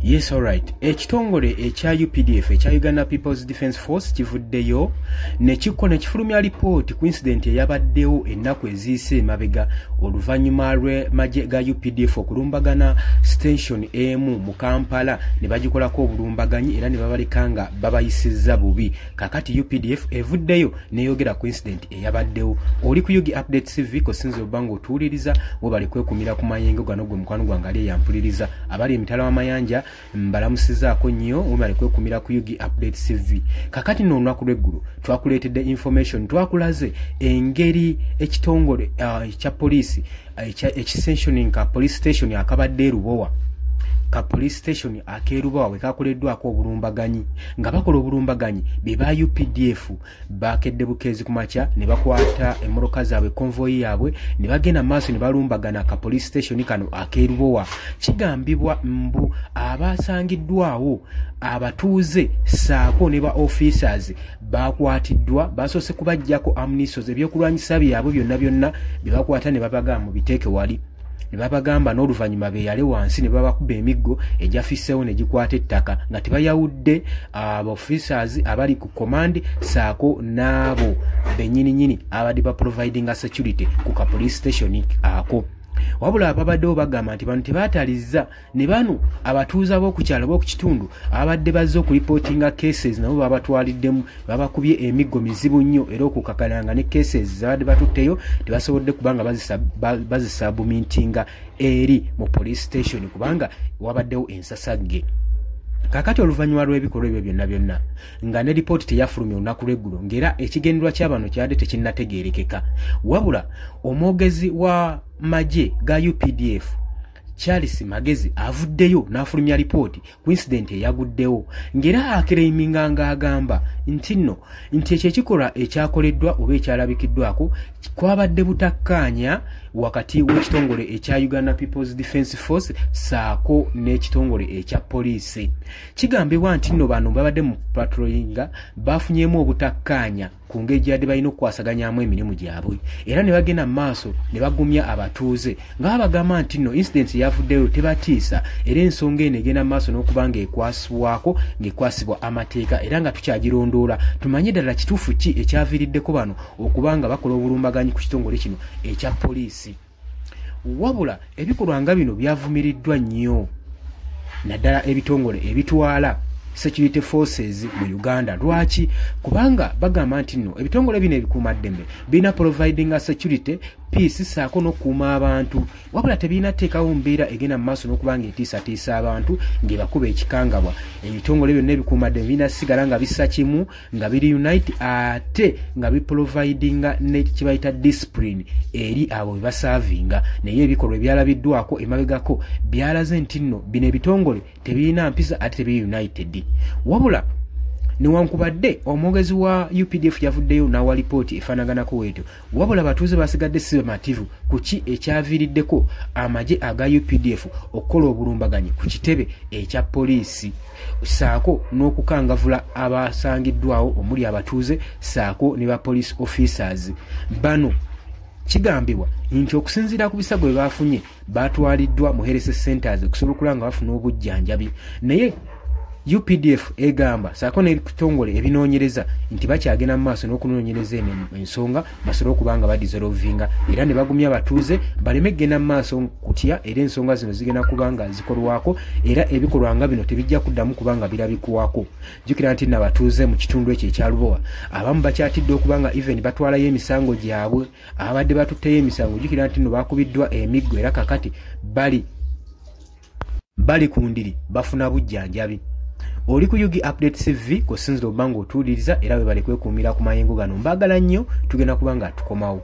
Yes, alright. Ekitongole ekya UPDF ekya Uganda People's Defence Force kivuddeyo ne kifulumya report ku incident eyabaddewo ennaku eziyise emabega oluvannyuma lw'amagye ga UPDF okulumbagana station emu mu Kampala ne bagikolako obulumbaganyi era ne babaleka nga babayisizza bubi. Kakati UPDF evuddeyo neyogera ku incident eyabaddewo. Oli ku Yugi Update TV ko sinzo bango otuuliriza bo bali kwekumira ku mayengo gano gwe mukwano gwange ali yampuliriza abali emitala w'amayanja mbalamusizaako nnyo umale kwekumira ku Yugi Update TV. Kakati no olunaku lw'eggulu twakuleetedde information twakulaze engeri ekitongole ekya police ekisensioning ka police station akabadde Rubowa ka police station akerubawa wekakoleddwako obulumbaganyi nga bakola obulumbaganyi beba UPDF bakedde bukezi kumacha ne bakwata emmoroka zaabwe convoy yaabwe ne bagenda maaso ne balumbagana ka police station kano akerubawa. Kigambibwa mbu abasangiddwawo abatuuze saako ne ba officers bakwatiddwa basose kubajjako amnisos ebyokulwanyisa byabwe byonna byebakwata ne babagamba mu biteeke wali ne babagamba n'oluvannyuma beyale wansi ne babakuba emiggo ejafiseewo ne gikwata ettaka nga tebayawudde aba officers abali ku command saako n'abo bennyininyini abadde ba providing security ku ka police station ako. Wabula ababaddewo bagamba nti bano tebaatalizza ne bano abatuuza b'okukyalo b'okukitundu abadde bazze okuripotinga cases nabo babatwaliddemu babakubye emiggo mizibu nnyo era okukakananga ne cases zabadde batutteyo tebasobodde kubanga bazisabumintinga eri mu police station kubanga wabaddewo ensasagge. Kakati oluvannyuma lw'ebikolwa ebyo byonna nga ne report teyafulumya olunaku lw'eggulu ng'era ekigenderwa ky'abano kyadde tekinnategeerekeka. Wabula omwogezi wa magye ga UPDF Charles Magezi avuddeyo n'afulumya report ku incident eyaguddewo ng'era akereiminga ng'agamba nti ekyo ekikolwa ekyakoleddwa oba ekyalabikiddwako kwabadde butakkaanya wakati w'ekitongole ekya Uganda People's Defence Force saako n'ekitongole ekya poliisi. Kigambibwa nti nno bano babadde mu patrollinga bafunyeemu obutakkaanya ku ngeri gyadde balina okukwasaganyamu emirimu gyabwe era ne bagenda mu maaso ne bagumya abatuuze nga babagamba nti nno incident yavuddeyo tebatiisa era ensonga eno egenda mu maaso n'okuba ng'ekwasibwako ng'ekwasibwa amateeka era nga tukyagirondoola tumanye ddala kituufu ki ekyaviiriddeko bano okuba nga bakola obulumbaganyi ku kitongole kino ekya poliisi. Wabula ebikolwa nga bino byavumiriddwa nnyo naddala ebitongole ebitwala security forces mu Uganda. Lwaki? Kubanga bagamba nti nno ebitongole bino ebikuumaddembe bina providing security peace saako n'okuuma abantu wabula tebirina teekawo mbeera egenda mu maaso n'okuba ng'etiisatiisa abantu ng'ebakuba ekikangabwa. Ebitongole byonna ebikuumaddembe birina sigala nga bissa kimu nga biri unite ate nga biprovidinga ne kibayita discipline eri abo bebasaavinga. Naye ebikolwa ebyalabiddwako emabegako byalaze nti nno bino ebitongole tebirina mpisa ate tebiri united. Wabula newankubadde omwogezi wa UPDF yavuddeyo n'awa lipooti efaanaganako weetyo wabula batuuze basigadde si bamativu ku ki ekyaviiriddeko amagye aga UPDF okukola obulumbaganyi ku kitebe ekya poliisi saako n'okukangavula abasangiddwawo omuli abatuuze saako ne ba police officers bano. Kigambibwa nti okusinziira ku bisago bye bafunye batwaliddwa mu health centers okusobola okulaba nga bafuna obujjanjabi. Naye UPDF egamba saako n'ebitongole ebinoonyereza nti bakyagenda mu maaso n'okunoonyereza ensonga basobole okuba nga badissolvinga era ne bagumya abatuuze baleme kugenda mu maaso kutya era ensonga zino zigenda kuba nga zikolwako era ebikolwa nga bino tebijja kuddamu kuba nga birabikwako. Jjukira nti n'abatuuze mu kitundu ekyo ekya Lubowa abamu bakyatidde okuba nga even batwalayo emisango gyabwe abadde batutteyo emisango. Jjukira nti nno bakubiddwa emiggo era kakati bali ku ndiri bafuna bujjanjabi. Oli ku Yugi Update TV ko sinzira obanga otuuliriza era we bali kwekuumira ku mayengo gano. Mbagala nnyo tugenda kuba nga tukomawo.